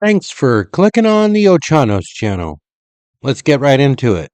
Thanks for clicking on the Ochanos channel. Let's get right into it.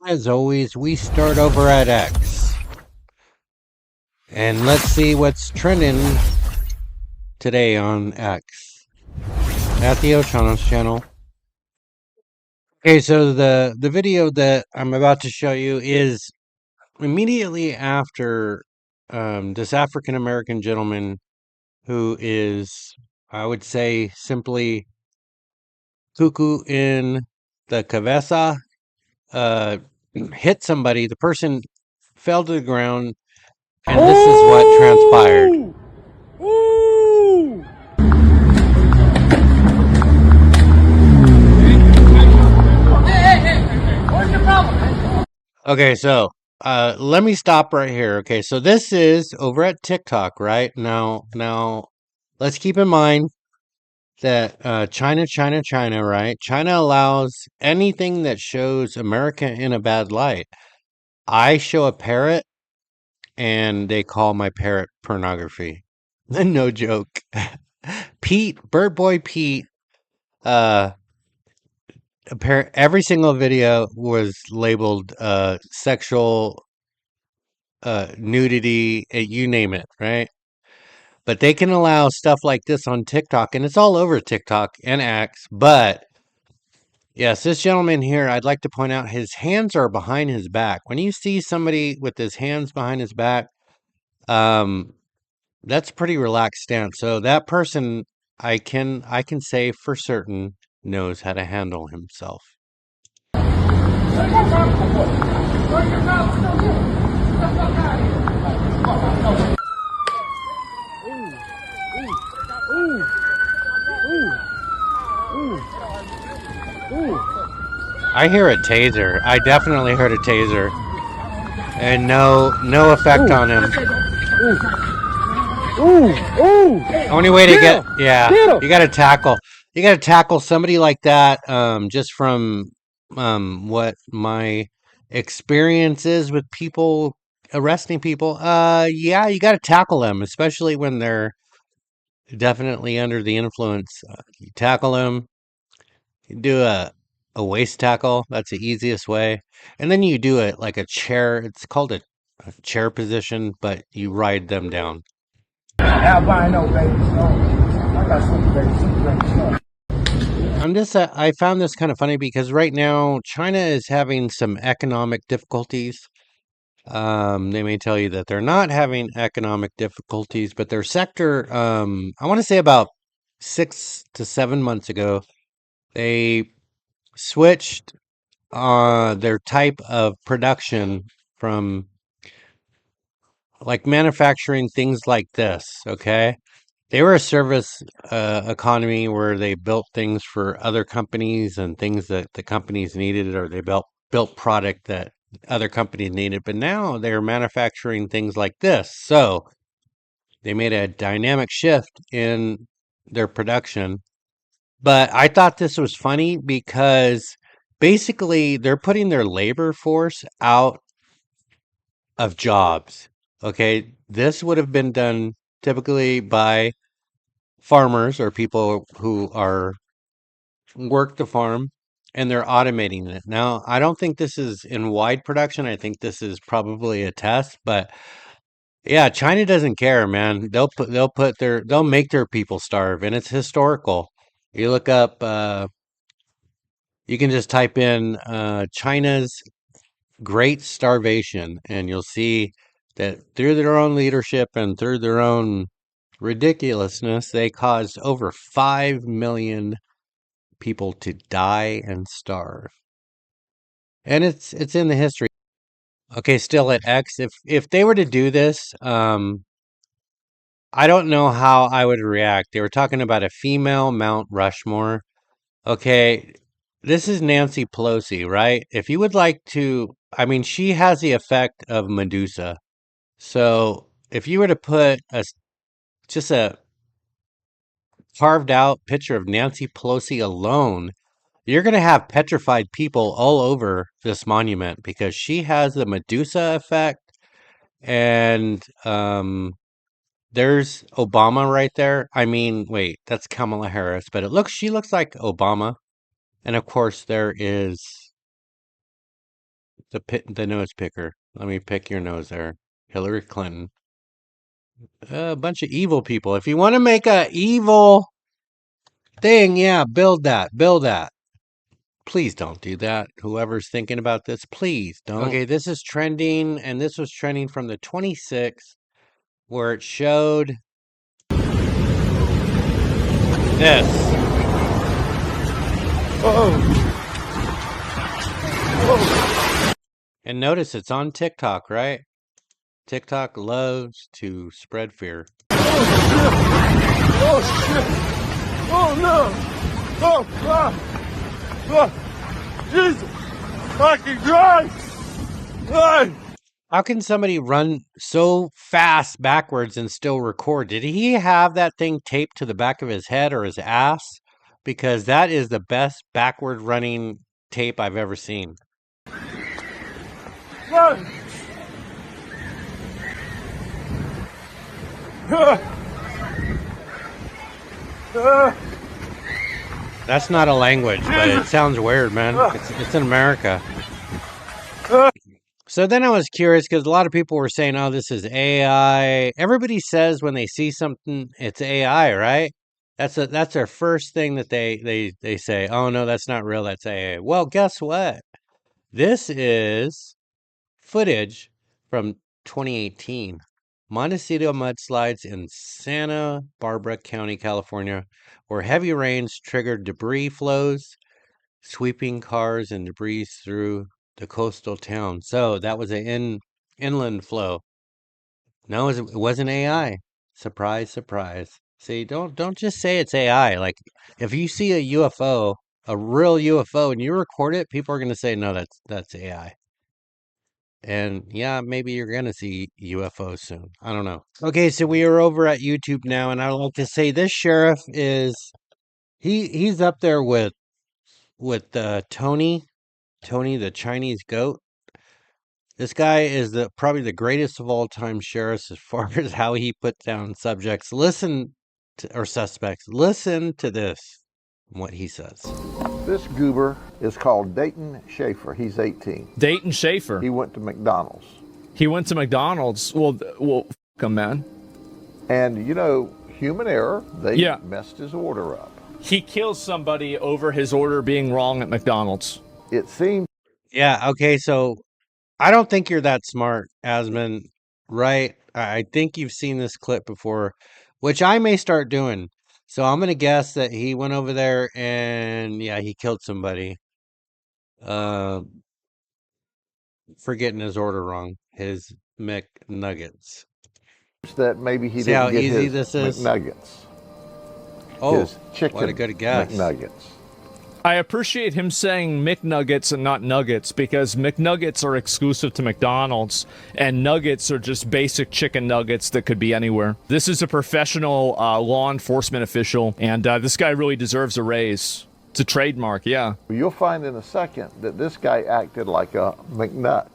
As always, we start over at X. And let's see what's trending today on X at the Ochanos channel. Okay, so the video that I'm about to show you is immediately after this African American gentleman who is, I would say, simply cuckoo in the cabeza, hit somebody. The person fell to the ground, and this is what transpired. Ooh! What's your problem? Okay, so let me stop right here. Okay, so this is over at TikTok, right? Now, let's keep in mind that China, right? China allows anything that shows America in a bad light. I show a parrot, and they call my parrot pornography. No joke. Pete, Bird Boy Pete, uh, every single video was labeled sexual, nudity, you name it, right? But they can allow stuff like this on TikTok, and it's all over TikTok and X. But yes, this gentleman here, I'd like to point out his hands are behind his back. When you see somebody with his hands behind his back, um, that's a pretty relaxed stance. So that person, I can say for certain, knows how to handle himself. I hear a taser. I definitely heard a taser, and no effect on him. Only way to get, yeah, you got to tackle. You got to tackle somebody like that. Just from what my experience is with people arresting people. Yeah, you got to tackle them, especially when they're definitely under the influence. You tackle them. You do a waist tackle. That's the easiest way. And then you do it like a chair. It's called a chair position, but you ride them down. Albino, baby. I got super baby. I found this kind of funny because right now China is having some economic difficulties. They may tell you that they're not having economic difficulties, but their sector, I want to say about 6 to 7 months ago, they switched their type of production from like manufacturing things like this. Okay, they were a service economy where they built things for other companies and things that the companies needed, or they built product that other companies needed. But now they're manufacturing things like this. So they made a dynamic shift in their production. But I thought this was funny because basically they're putting their labor force out of jobs. Okay, this would have been done typically by farmers or people who are work the farm, and they're automating it. Now, I don't think this is in wide production. I think this is probably a test, but yeah, China doesn't care, man. They'll make their people starve, and it's historical. You look up you can just type in China's Great Starvation, and you'll see that through their own leadership and through their own ridiculousness, they caused over 5 million people to die and starve. And it's in the history. Okay, still at X. If they were to do this, I don't know how I would react. They were talking about a female Mount Rushmore. Okay, this is Nancy Pelosi, right? If you would like to, I mean, she has the effect of Medusa. So if you were to put just a carved out picture of Nancy Pelosi alone, You're going to have petrified people all over this monument because she has the Medusa effect. And there's Obama right there. I mean, wait, that's Kamala Harris, but she looks like Obama. And of course, there is the nose picker. Let me pick your nose there. Hillary Clinton. A bunch of evil people. If you want to make a evil thing, yeah, build that. Build that. Please don't do that. Whoever's thinking about this, please don't. Okay, this is trending, and this was trending from the 26th, where it showed this. And notice it's on TikTok, right? TikTok loves to spread fear. Oh, shit. Oh, no. Oh, God. Oh, Jesus fucking Christ. God. How can somebody run so fast backwards and still record? Did he have that thing taped to the back of his head or his ass? Because that is the best backward running tape I've ever seen. God. That's not a language, but it sounds weird, man. It's in America. So then I was curious because a lot of people were saying, "Oh, this is AI." Everybody says when they see something, it's AI, right? That's their first thing that they say. Oh no, that's not real. That's AI. Well, guess what? This is footage from 2018. Montecito mudslides in Santa Barbara County, California, where heavy rains triggered debris flows, sweeping cars and debris through the coastal town. So that was an inland flow. No, it wasn't AI. Surprise, surprise. See, don't just say it's AI. Like if you see a UFO, a real UFO, and you record it, people are going to say, "No, that's AI." And yeah, maybe you're gonna see UFOs soon. I don't know. Okay, so we are over at YouTube now, and I'd like to say this sheriff is he's up there with Tony the Chinese goat. This guy is probably the greatest of all time sheriffs as far as how he puts down subjects. Or suspects. Listen to this, what he says. This goober is called Dayton Schaefer. He's 18. Dayton Schaefer. He went to McDonald's. He went to McDonald's. Well, f him, man. And, you know, human error, they Yeah. messed his order up. He kills somebody over his order being wrong at McDonald's. It seemed. Yeah, okay, so I don't think you're that smart, Asman, right? I think you've seen this clip before, which I may start doing. So I'm gonna guess that he went over there and yeah, he killed somebody. Uh, for getting his order wrong. His McNuggets. That maybe he See how didn't get easy his this is? McNuggets. Oh, His chicken what a good guess. McNuggets. I appreciate him saying McNuggets and not nuggets because McNuggets are exclusive to McDonald's and nuggets are just basic chicken nuggets that could be anywhere. This is a professional law enforcement official, and this guy really deserves a raise. It's a trademark, yeah. You'll find in a second that this guy acted like a McNut.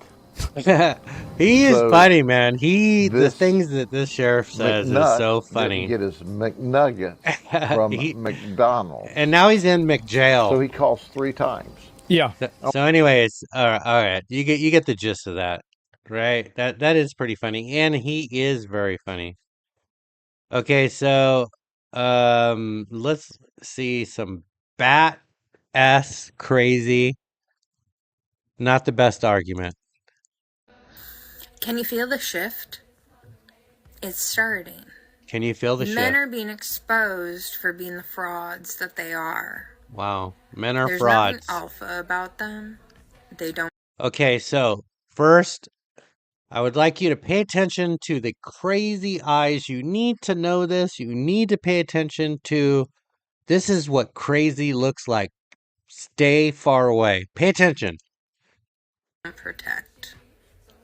He is So, funny, man. The this things that this sheriff says is McNut so didn't funny. get his McNuggets from He- McDonald's. And now he's in McJail. So he calls 3 times. Yeah. So anyways, all right. You get the gist of that, right? That is pretty funny, and he is very funny. Okay, so let's see some bat s crazy. Not the best argument. Can you feel the shift? It's starting. Can you feel the Men shift? are being exposed for being the frauds that they are. Wow, men are There's frauds. nothing alpha about them. They don't. Okay, so first, I would like you to pay attention to the crazy eyes. You need to know this. You need to pay attention to this is what crazy looks like. Stay far away. Pay attention. Protect.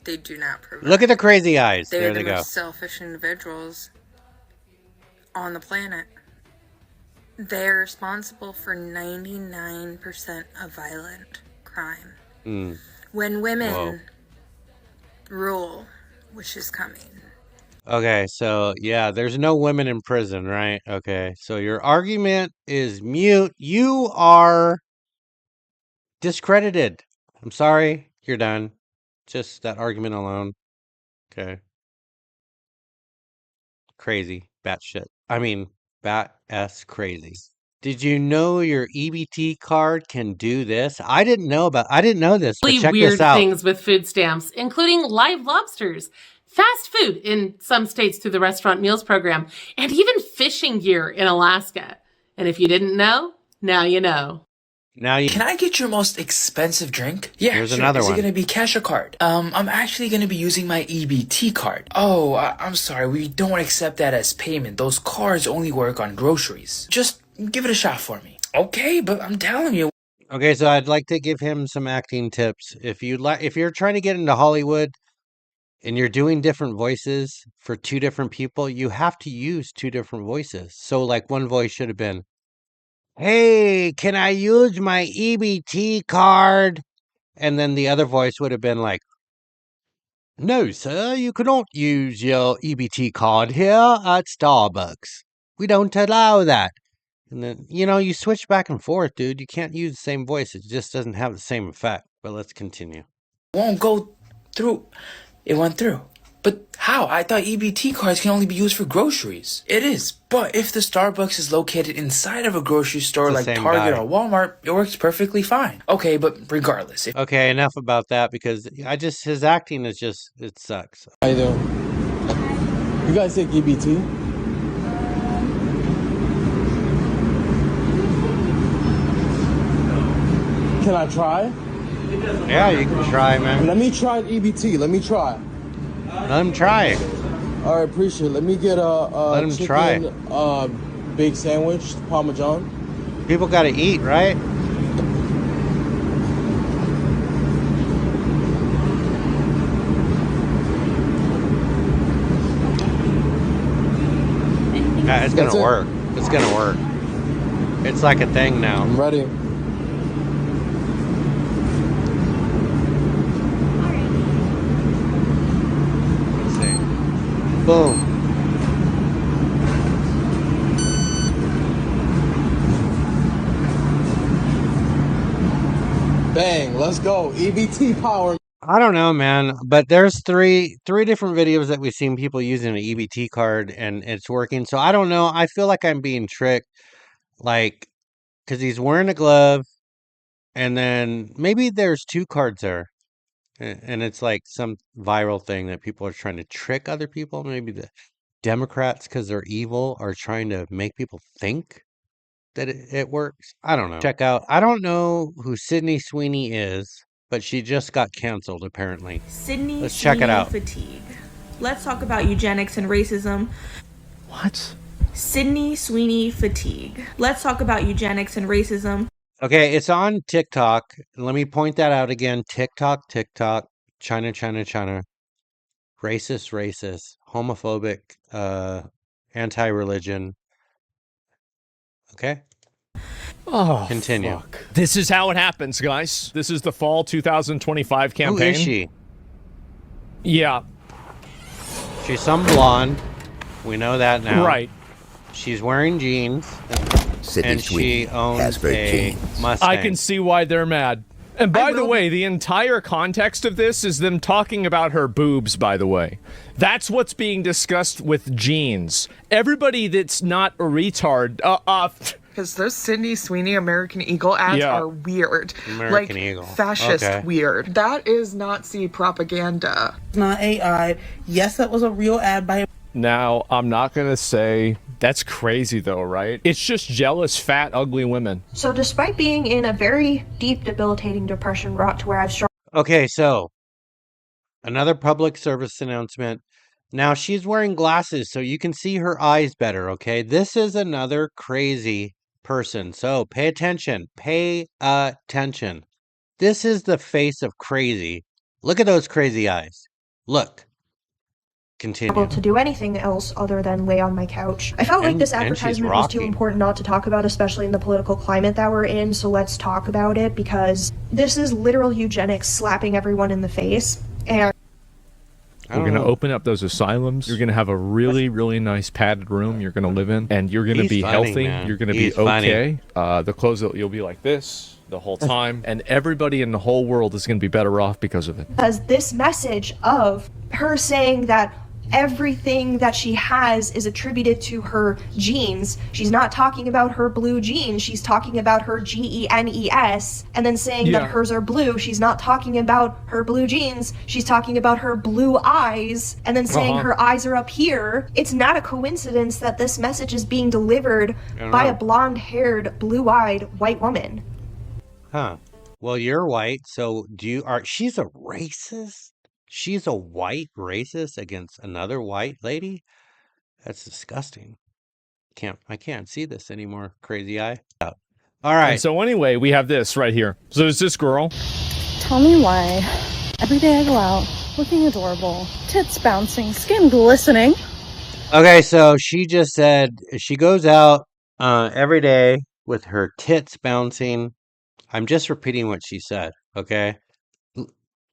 They do not provide. Look at the crazy eyes. They're There the they go. most selfish individuals on the planet. they're responsible for 99% of violent crime. Mm. When Whoa. women rule, which is coming. Okay, so yeah, there's no women in prison, right? Okay, so your argument is mute. You are discredited. I'm sorry, you're done. Just that argument alone. Okay. Crazy. Batshit. I mean, bat-ass crazy. Did you know your EBT card can do this? I didn't know this, but Really check this weird out. things with food stamps, including live lobsters, fast food in some states through the Restaurant Meals Program, and even fishing gear in Alaska. And if you didn't know, now you know. Now you Can I get your most expensive drink? Yeah, Here's sure. another Is one. it gonna be cash or card? I'm actually gonna be using my EBT card. Oh, I'm sorry, we don't accept that as payment. Those cards only work on groceries. Just give it a shot for me. Okay, but I'm telling you. Okay, so I'd like to give him some acting tips. If you're trying to get into Hollywood and you're doing different voices for two different people, you have to use two different voices. So like one voice should have been, "Hey, can I use my EBT card?" And then the other voice would have been like, "No, sir, you cannot use your EBT card here at Starbucks. We don't allow that." And then, you switch back and forth, dude. You can't use the same voice. It just doesn't have the same effect. But let's continue. Won't go through. It went through. But how? I thought EBT cards can only be used for groceries. It is. But if the Starbucks is located inside of a grocery store It's the like same Target guy. or Walmart, it works perfectly fine. Okay, but regardless, if Okay, enough about that because his acting is just, it sucks. How you doing? You guys take EBT? Can I try? Yeah, you can try, man. Let me try EBT. Let me try. Let him try. All right, appreciate it. Let me get Let a him chicken, try. Big sandwich, Parmesan. People got to eat, right? Yeah, it's That's gonna it. work. It's gonna work. It's like a thing now. I'm ready. Let's see. Boom. Bang, let's go. EBT power. I don't know, man, but there's three different videos that we've seen people using an EBT card and it's working. So I don't know. I feel like I'm being tricked, like, because he's wearing a glove, and then maybe there's two cards there, and it's like some viral thing that people are trying to trick other people. Maybe the Democrats, because they're evil, are trying to make people think that it works. I don't know. Check out. I don't know who Sydney Sweeney is, but she just got canceled apparently. Sydney Let's check it Sweeney out. Fatigue. Let's talk about eugenics and racism. What? Sydney Sweeney Fatigue. Let's talk about eugenics and racism. Okay, it's on TikTok. Let me point that out again. TikTok, China, racist, homophobic, anti-religion. Okay? Oh, Continue. fuck. This is how it happens, guys. This is the fall 2025 campaign. Who is she? Yeah, She's some blonde. We know that now. right. She's wearing jeans, Sydney and she Sweeney owns has her a jeans. Mustang. I can see why they're mad. And by the way, the entire context of this is them talking about her boobs, by the way. That's what's being discussed with jeans. Everybody that's not a retard, Because those Sydney Sweeney American Eagle ads Yeah. are weird. American like, Eagle. fascist Okay. weird. That is Nazi propaganda. It's not AI. Yes, that was a real ad by now, I'm not gonna say that's crazy though, right? It's just jealous, fat, ugly women. So despite being in a very deep, debilitating depression brought to where I've struggled. Okay, so another public service announcement. Now she's wearing glasses so you can see her eyes better, okay? This is another crazy person. So pay attention. Pay attention. This is the face of crazy. Look at those crazy eyes. Look. Continue. to do anything else other than lay on my couch. I felt like And- this and she's advertisement was too rocking. important not to talk about, especially in the political climate that we're in, so let's talk about it, because this is literal eugenics slapping everyone in the face. And We're going to open up those asylums. You're going to have a really, really nice padded room you're going to live in. And you're going to He's be funny, healthy. man. You're going to be He's funny. okay. The clothes, you'll be like this the whole time. And everybody in the whole world is going to be better off because of it. because this message of her saying that everything that she has is attributed to her genes. She's not talking about her blue genes. She's talking about her genes, and then saying Yeah. that hers are blue. She's not talking about her blue genes. She's talking about her blue eyes, and then saying Uh-huh. her eyes are up here. It's not a coincidence that this message is being delivered by a blonde-haired, blue-eyed white woman. Huh. Well, you're white, so she's a racist? She's a white racist against another white lady? That's disgusting. I can't see this anymore, crazy eye. All right. And so anyway, we have this right here. So there's this girl. Tell me why. Every day I go out, looking adorable, tits bouncing, skin glistening. Okay, so she just said she goes out every day with her tits bouncing. I'm just repeating what she said, okay?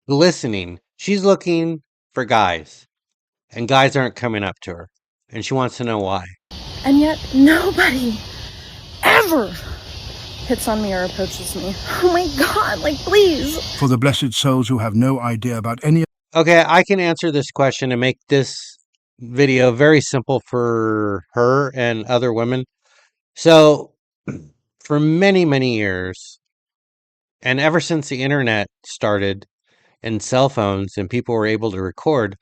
Listening. She's looking for guys, and guys aren't coming up to her, and she wants to know why. And yet nobody ever hits on me or approaches me. Oh my god, like please. For the blessed souls who have no idea about any. Okay, I can answer this question and make this video very simple for her and other women. So, for many, many years, and ever since the internet started and cell phones and people were able to record,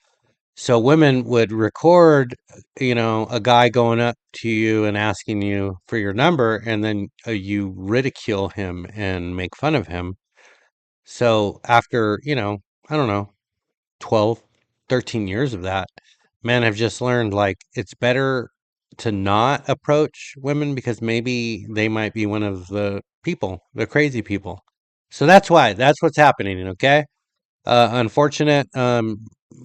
so women would record, a guy going up to you and asking you for your number, and then you ridicule him and make fun of him. So after, I don't know, 12, 13 years of that, men have just learned like it's better to not approach women because maybe they might be one of the crazy people. So that's what's happening, okay? Unfortunate,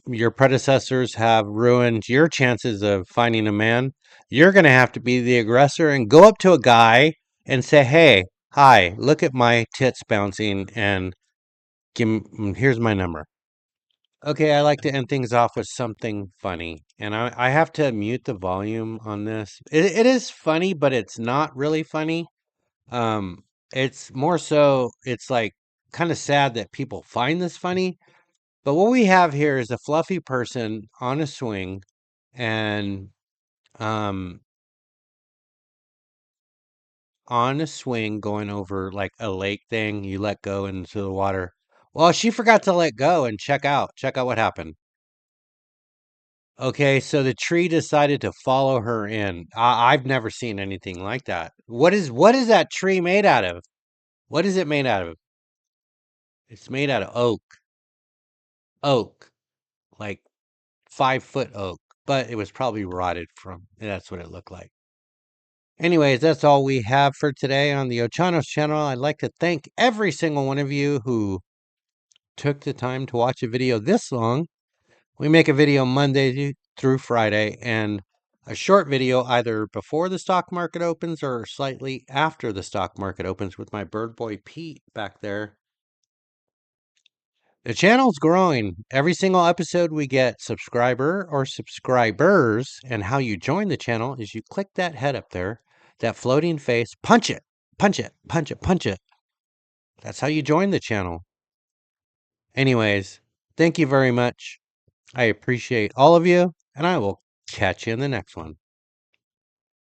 your predecessors have ruined your chances of finding a man. You're going to have to be the aggressor and go up to a guy and say, hey, hi, look at my tits bouncing and here's my number. Okay, I like to end things off with something funny. And I have to mute the volume on this. It is funny, but it's not really funny. It's more so, it's like kind of sad that people find this funny. But what we have here is a fluffy person on a swing and on a swing going over like a lake thing. You let go into the water. Well, she forgot to let go and check out. Check out what happened. Okay, so the tree decided to follow her in. I've never seen anything like that. What is that tree made out of? What is it made out of? It's made out of oak. Oak. Like 5-foot oak. But it was probably rotted from. That's what it looked like. Anyways, that's all we have for today on the Ochanos channel. I'd like to thank every single one of you who took the time to watch a video this long. We make a video Monday through Friday and a short video either before the stock market opens or slightly after the stock market opens with my bird boy Pete back there. The channel's growing. Every single episode we get subscriber or subscribers, and how you join the channel is you click that head up there, that floating face, punch it, punch it, punch it, punch it. That's how you join the channel. Anyways, thank you very much. I appreciate all of you, and I will catch you in the next one.